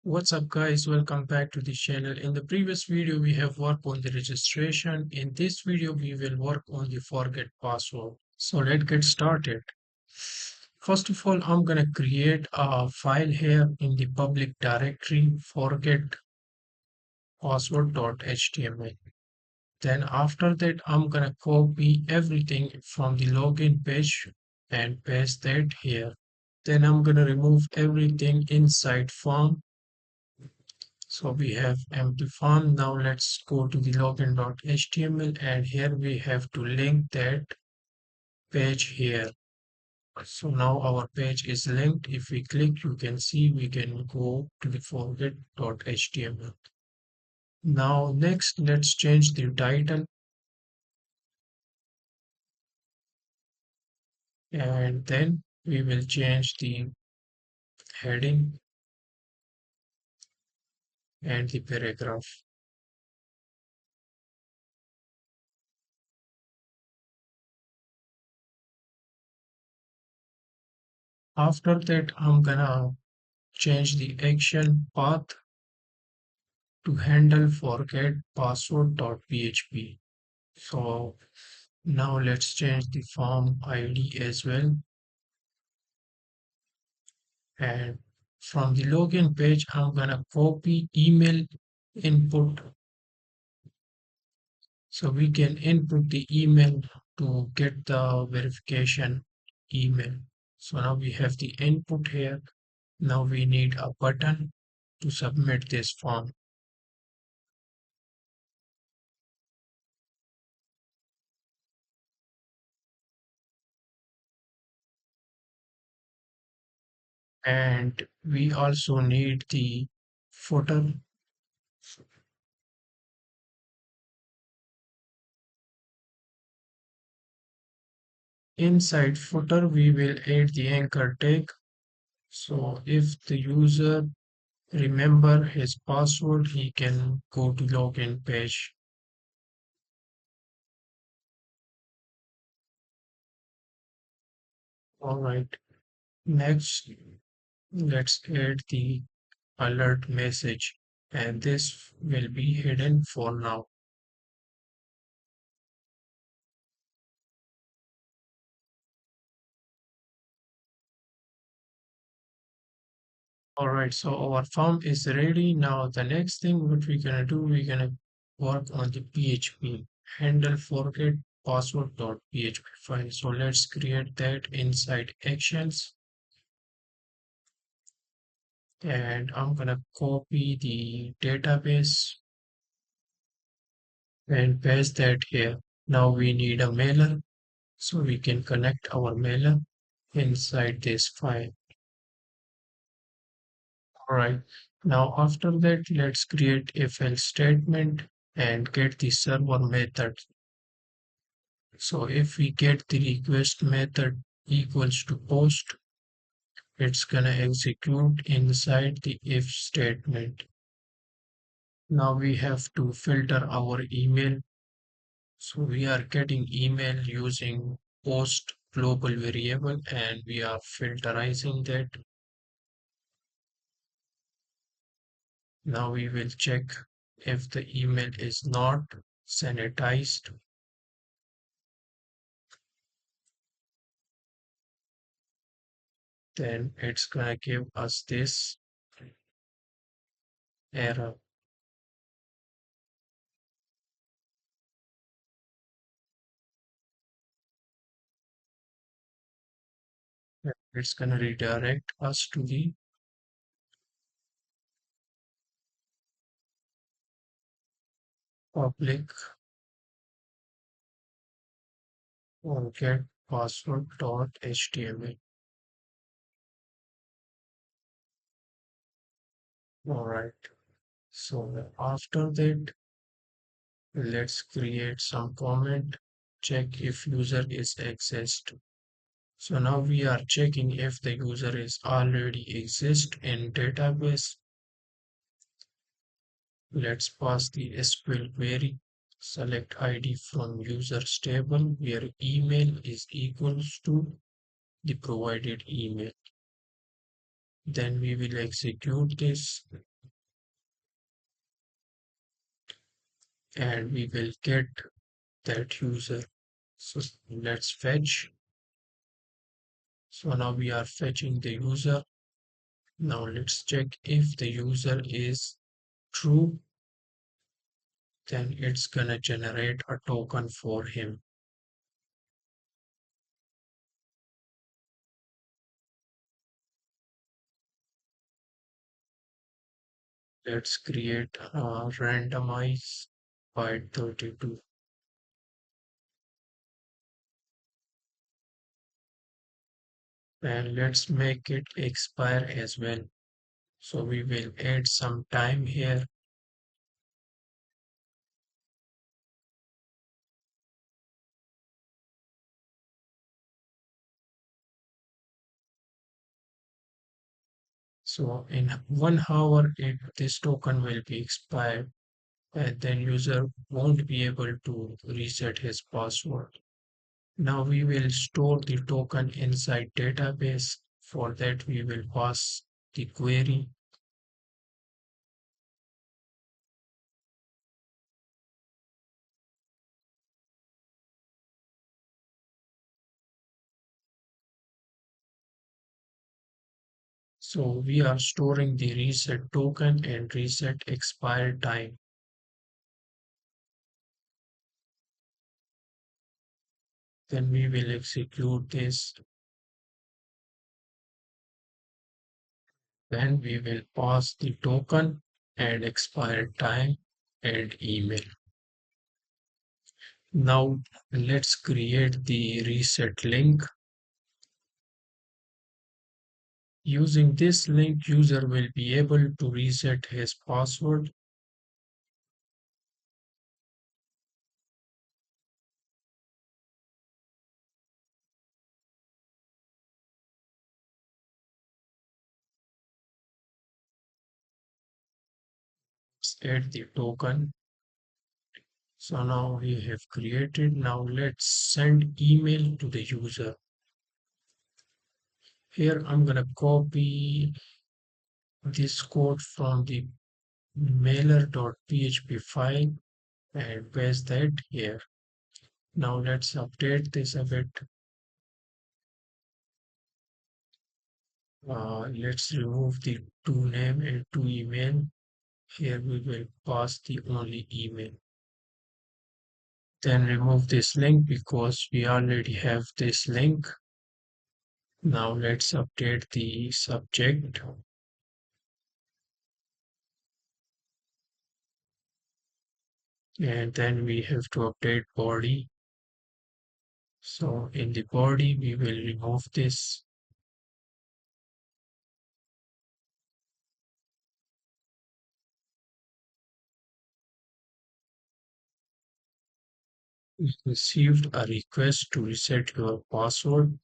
What's up guys, welcome back to the channel. In the previous video we have worked on the registration. In this video we will work on the forget password. So let's get started. First of all, I'm gonna create a file here in the public directory forget password.html. Then after that I'm gonna copy everything from the login page and paste that here. Then I'm gonna remove everything inside form. So we have empty form. Now let's go to the login.html and here we have to link that page here. So now our page is linked. If we click, you can see we can go to the forget.html. Now next, let's change the title and then we will change the heading and the paragraph. After that, I'm gonna change the action path to handle forget password.php. So now let's change the form ID as well. And from the login page, I'm gonna copy email input. So we can input the email to get the verification email. So now we have the input here. Now we need a button to submit this form. And we also need the footer. Inside footer, we will add the anchor tag. So if the user remember his password, he can go to login page. All right. Next, let's add the alert message, and this will be hidden for now. All right. So our form is ready. Now the next thing what we're gonna do, we're gonna work on the PHP handle forget password.php file. So let's create that inside actions. And I'm gonna copy the database and paste that here. Now we need a mailer, so we can connect our mailer inside this file. All right. Now after that, let's create if else statement and get the server method. So if we get the request method equals to post, it's gonna execute inside the if statement. Now we have to filter our email. So we are getting email using post global variable and we are filterizing that. Now we will check if the email is not sanitized. Then it's gonna give us this error. It's gonna redirect us to the public or get password.html. All right. So after that, let's create some comment. Check if user is accessed. So now we are checking if the user is already exist in database. Let's pass the SQL query. Select ID from users table where email is equals to the provided email. Then we will execute this. and we will get that user. So let's fetch. So now we are fetching the user. Now let's check if the user is true, then it's gonna generate a token for him. Let's create a randomize by 32 and let's make it expire as well. So we will add some time here. So in 1 hour, this token will be expired and then user won't be able to reset his password. Now we will store the token inside database. For that we will pass the query. So we are storing the reset token and reset expire time. Then we will execute this. Then we will pass the token and expire time and email. Now let's create the reset link. Using this link, user will be able to reset his password. Let's add the token. So now we have created. Now let's send email to the user. Here I'm gonna copy this code from the mailer.php file and paste that here. Now let's update this a bit. Let's remove the to name and to email. Here we will pass the only email. Then remove this link because we already have this link. Now let's update the subject. And then we have to update body. So in the body, we will remove this. We received a request to reset your password.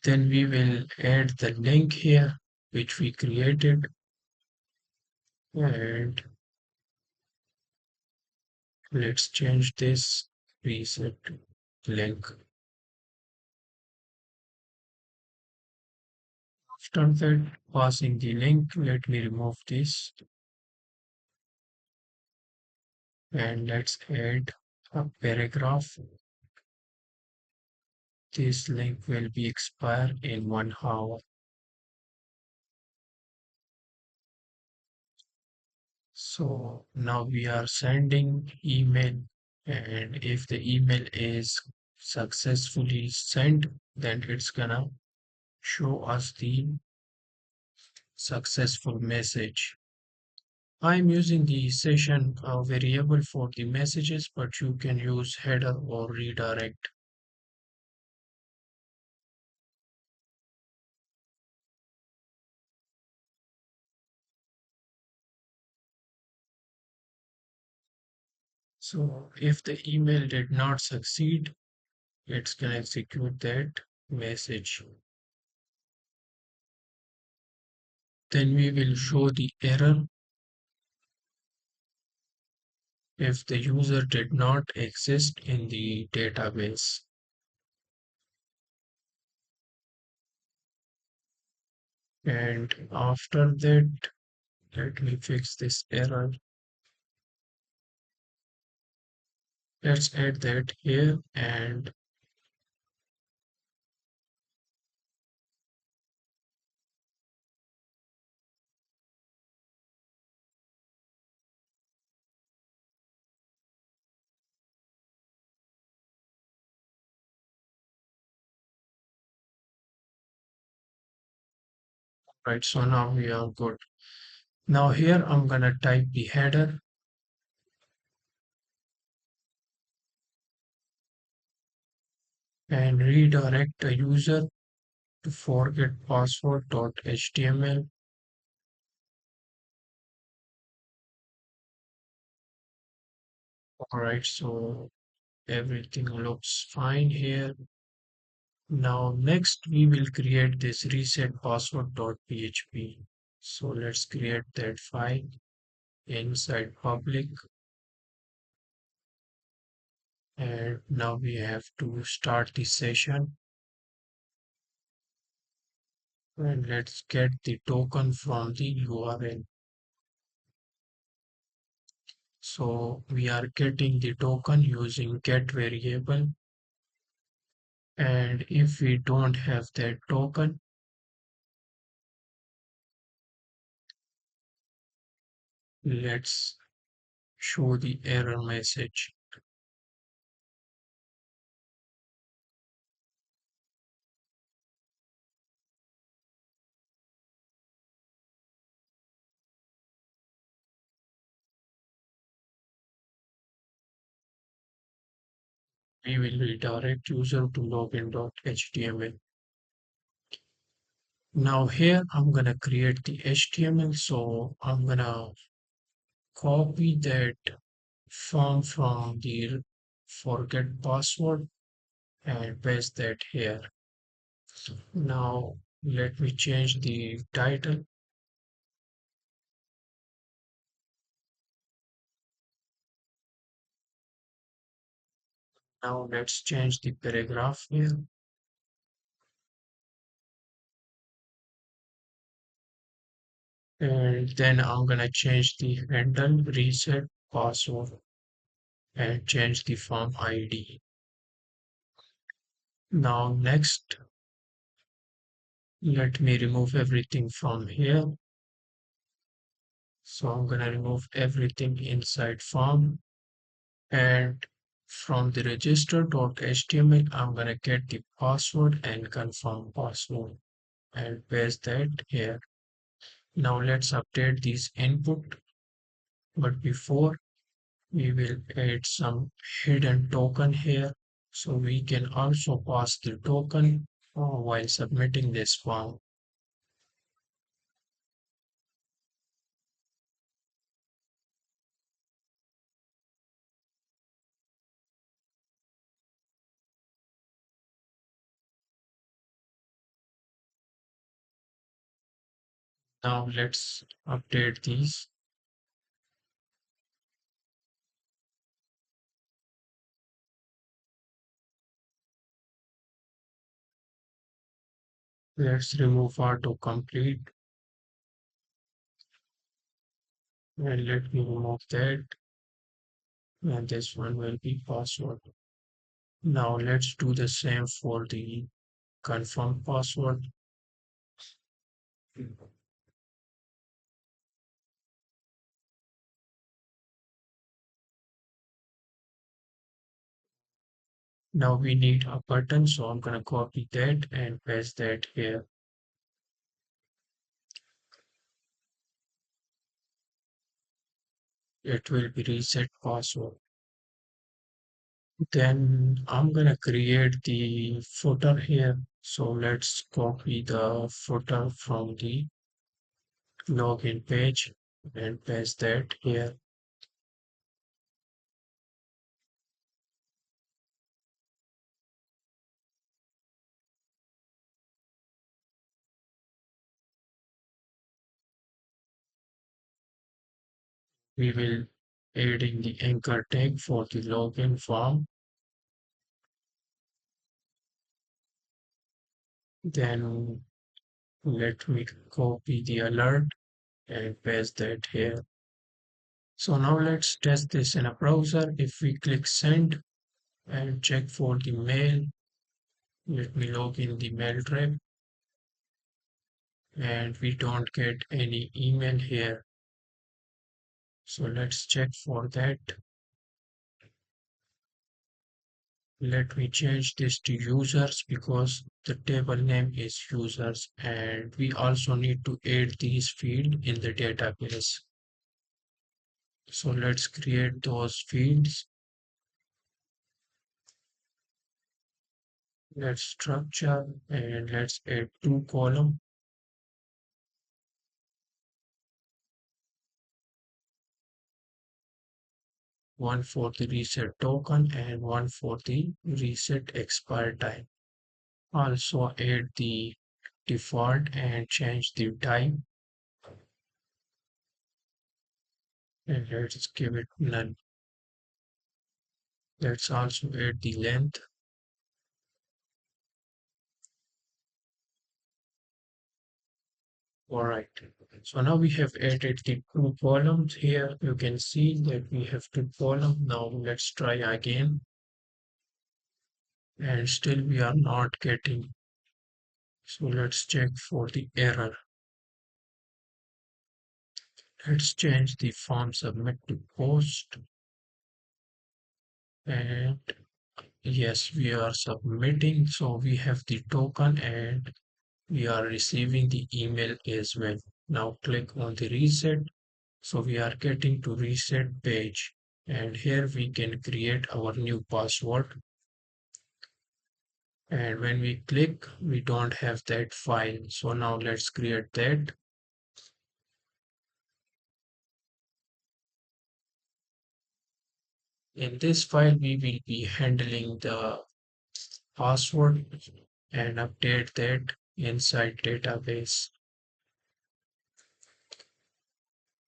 Then we will add the link here, which we created. And let's change this reset link. After that, passing the link, let me remove this and let's add a paragraph. This link will be expired in 1 hour. So now we are sending email, and if the email is successfully sent, then it's gonna show us the successful message. I'm using the session variable for the messages, but you can use header or redirect. So if the email did not succeed, it's gonna execute that message. Then we will show the error if the user did not exist in the database. And after that, let me fix this error. Let's add that here and right. So now we are good. Now here I'm gonna type the header and redirect a user to forget password.html. All right, so everything looks fine here. Now next we will create this reset password.php. So let's create that file inside public, and now we have to start the session, and let's get the token from the URL. So we are getting the token using get variable, and if we don't have that token, let's show the error message. We will redirect user to login.html. Now here I'm gonna create the HTML, so I'm gonna copy that form from the forget password and paste that here. Now let me change the title. Now let's change the paragraph here. And then I'm gonna change the handle, reset password, and change the form ID. Now next, let me remove everything from here. So I'm gonna remove everything inside form, and from the register.html, I'm gonna get the password and confirm password and paste that here. Now let's update this input, but before we will add some hidden token here, so we can also pass the token while submitting this form. Now let's update these. Let's remove autocomplete, and let me remove that, and this one will be password. Now let's do the same for the confirm password. Now we need a button, so I'm gonna copy that and paste that here. It will be reset password. Then I'm gonna create the footer here. So let's copy the footer from the login page and paste that here. We will add in the anchor tag for the login form. Then Let me copy the alert and paste that here. So now let's test this in a browser. If we click send and check for the mail, let me log in the mail trap and we don't get any email here. So let's check for that. Let me change this to users because the table name is users and we also need to add these fields in the database. So let's create those fields. Let's structure and let's add two columns. One for the reset token and one for the reset expire time. Also add the default and change the time and let's give it none. Let's also add the length. Alright, so now we have added the two columns here. You can see that we have two columns. Now let's try again. And still we are not getting. So let's check for the error. Let's change the form submit to post. And yes, we are submitting. So we have the token and we are receiving the email as well. Now click on the reset. So we are getting to reset page and here we can create our new password. And when we click, we don't have that file. So now let's create that. In this file, we will be handling the password and update that inside database.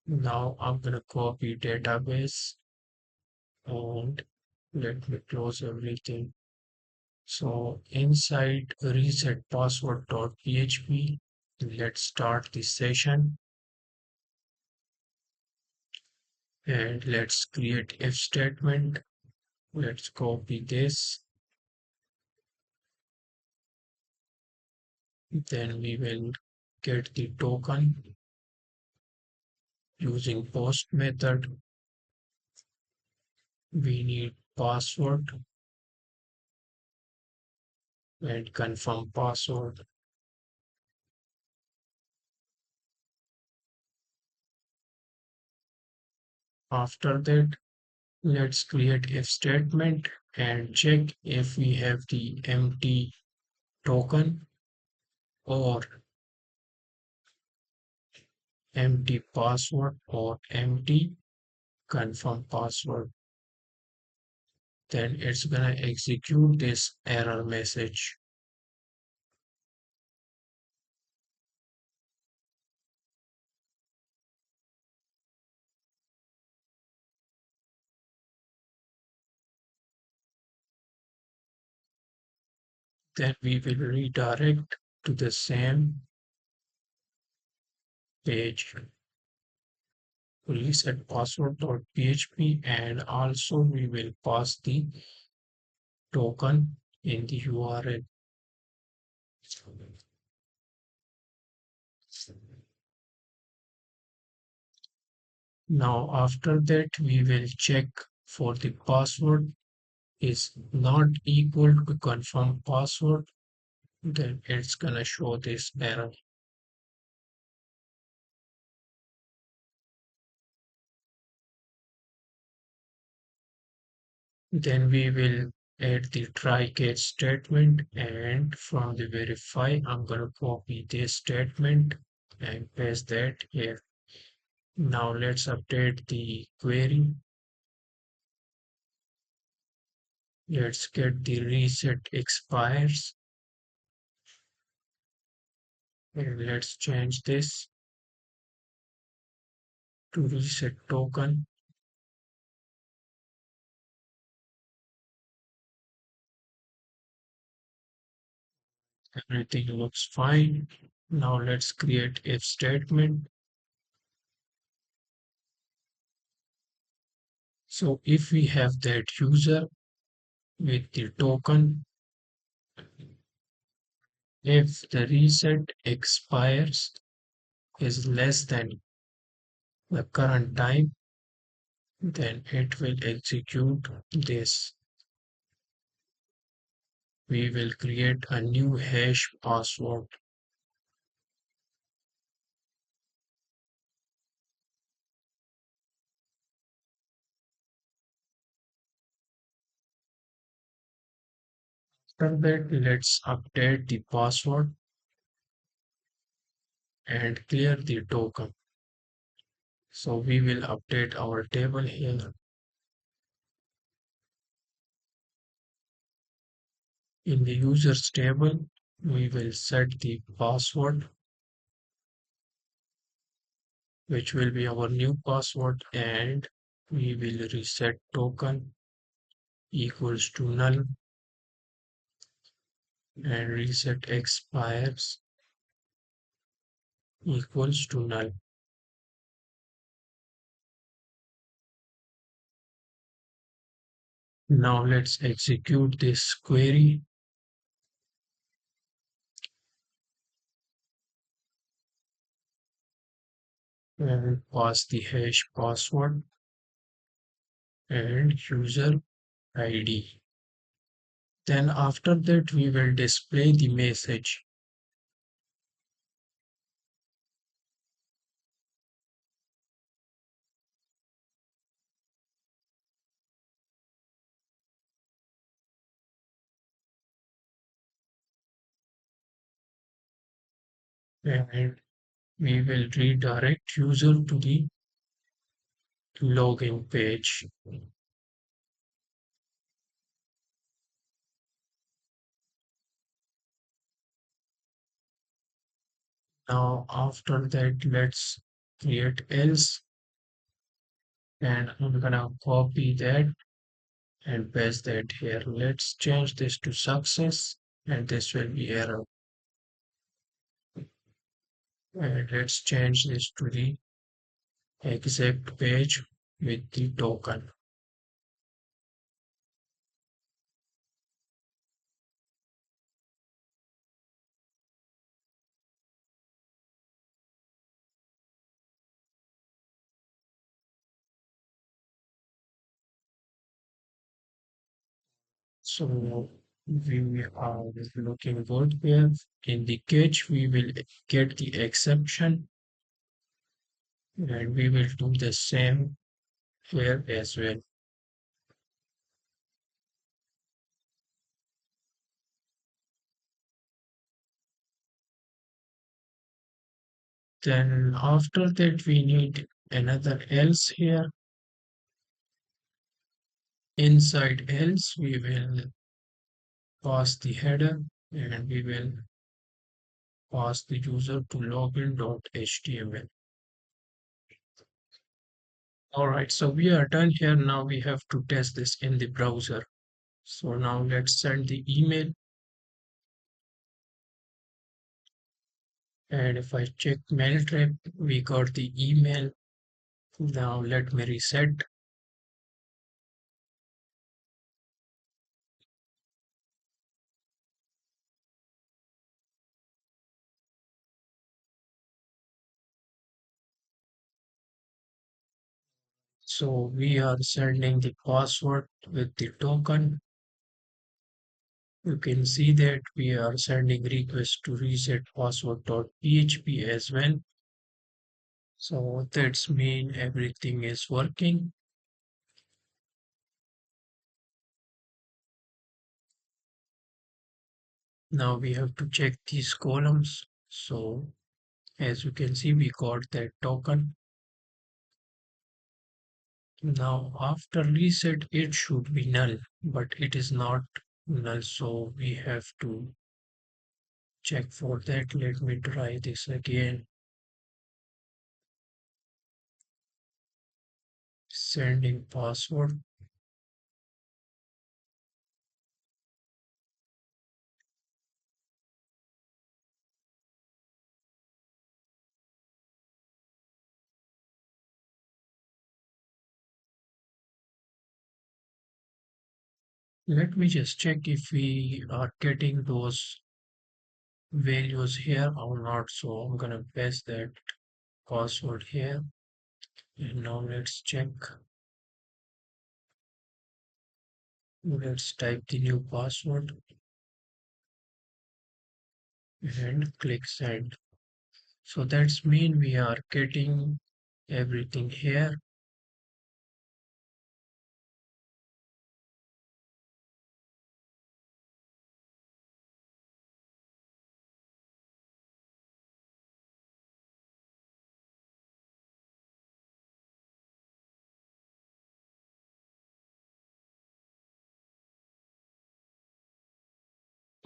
Now I'm gonna copy database and let me close everything. So inside reset password.php, let's start the session and let's create if statement. Let's copy this. Then we will get the token using post method. We need password and confirm password. After that, let's create if statement and check if we have the empty token or empty password or empty confirm password. Then it's gonna execute this error message. Then we will redirect to the same page reset password.php and also we will pass the token in the URL. Now after that we will check for the password is not equal to confirm password, then it's gonna show this error. Then we will add the try catch statement and from the verify I'm gonna copy this statement and paste that here. Now let's update the query. Let's get the reset expires and let's change this to reset token. Everything looks fine. Now let's create if statement. So if we have that user with the token, if the reset expires is less than the current time, then it will execute this. We will create a new hash password. After that, let's update the password and clear the token. So we will update our table here. In the users table, we will set the password, which will be our new password, and we will reset token equals to null and reset expires equals to null. Now let's execute this query and pass the hash password and user ID. Then after that, we will display the message. And we will redirect user to the login page. Now after that, let's create else, and I'm gonna copy that and paste that here. Let's change this to success, and this will be error. And let's change this to the exact page with the token. So we are looking good here. In the catch, we will get the exception, and we will do the same here as well. Then after that, we need another else here. Inside else, we will pass the header, and we will pass the user to login.html. All right, so we are done here. Now we have to test this in the browser. So now let's send the email. And if I check mail trap, we got the email. Now let me reset. So we are sending the password with the token. You can see that we are sending request to reset password.php as well. So that's mean everything is working. Now we have to check these columns. So as you can see, we got that token. Now after reset, it should be null, but it is not null. So we have to check for that. Let me try this again. Sending password. Let me just check if we are getting those values here or not. So I'm gonna paste that password here. And now let's check. Let's type the new password and click send. So that's mean we are getting everything here.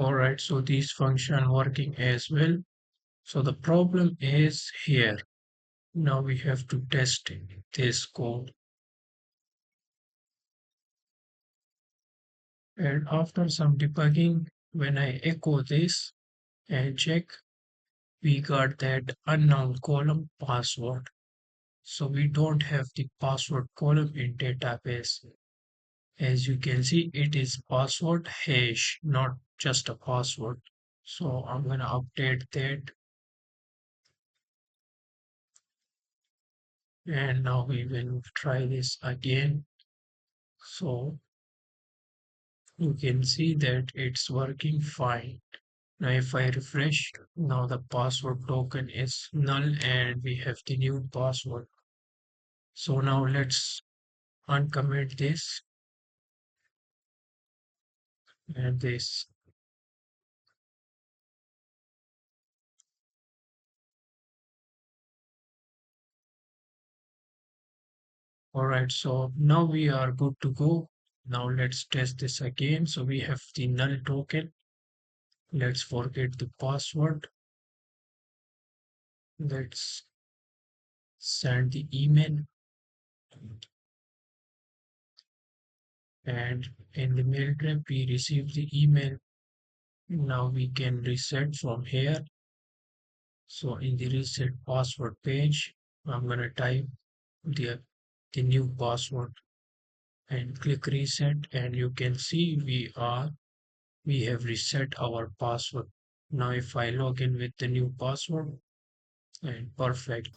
All right, so these function working as well. So the problem is here. Now we have to test this code. And after some debugging, when I echo this and check, we got that unknown column password. So we don't have the password column in database. As you can see, it is password hash, not just a password. So I'm gonna update that. And now we will try this again. So you can see that it's working fine. Now if I refresh, now the password token is null and we have the new password. So now let's uncommit this and this. All right, so now we are good to go. Now let's test this again. So we have the null token. Let's forget the password. Let's send the email and in the mail trap we receive the email. Now we can reset from here. So in the reset password page, I'm gonna type the, the new password and click reset and you can see we have reset our password. Now if I log in with the new password and perfect.